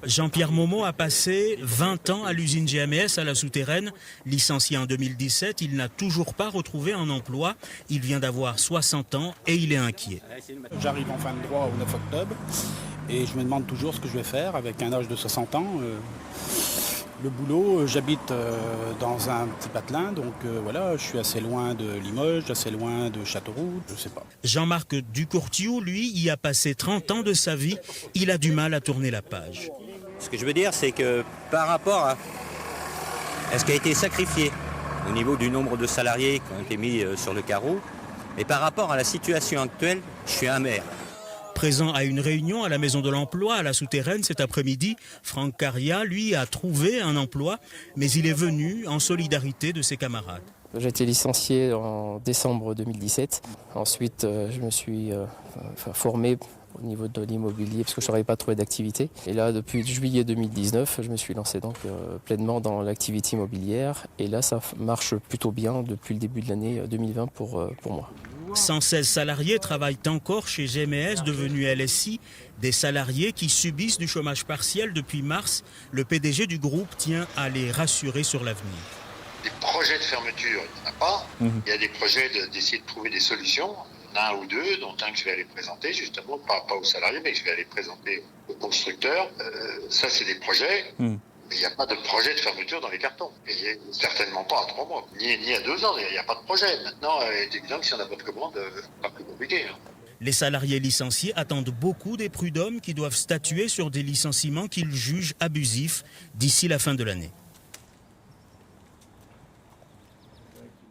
Jean-Pierre Momo a passé 20 ans à l'usine GMS à la Souterraine. Licencié en 2017, il n'a toujours pas retrouvé un emploi. Il vient d'avoir 60 ans et il est inquiet. J'arrive en fin de droit au 9 octobre et je me demande toujours ce que je vais faire avec un âge de 60 ans. Le boulot, j'habite dans un petit patelin, donc voilà, je suis assez loin de Limoges, assez loin de Châteauroux, je sais pas. Jean-Marc Ducourtiou, lui, y a passé 30 ans de sa vie. Il a du mal à tourner la page. Ce que je veux dire, c'est que par rapport à ce qui a été sacrifié au niveau du nombre de salariés qui ont été mis sur le carreau, et par rapport à la situation actuelle, je suis amer. Présent à une réunion à la Maison de l'Emploi à la Souterraine cet après-midi, Franck Caria, lui, a trouvé un emploi, mais il est venu en solidarité de ses camarades. J'ai été licencié en décembre 2017. Ensuite, je me suis formé au niveau de l'immobilier parce que je n'avais pas trouvé d'activité. Et là, depuis juillet 2019, je me suis lancé donc pleinement dans l'activité immobilière. Et là, ça marche plutôt bien depuis le début de l'année 2020 pour moi. 116 salariés travaillent encore chez GMS, devenu LSI, des salariés qui subissent du chômage partiel depuis mars. Le PDG du groupe tient à les rassurer sur l'avenir. Des projets de fermeture, il n'y en a pas. Il y a des projets d'essayer de trouver des solutions, un ou deux, dont un que je vais aller présenter, justement, pas aux salariés, mais que je vais aller présenter aux constructeurs. Ça, c'est des projets. Il n'y a pas de projet de fermeture dans les cartons. Et certainement pas à 3 mois, ni à 2 ans, il n'y a pas de projet. Maintenant, il est évident que si on n'a pas de commande, c'est pas plus compliqué. Les salariés licenciés attendent beaucoup des prud'hommes qui doivent statuer sur des licenciements qu'ils jugent abusifs d'ici la fin de l'année.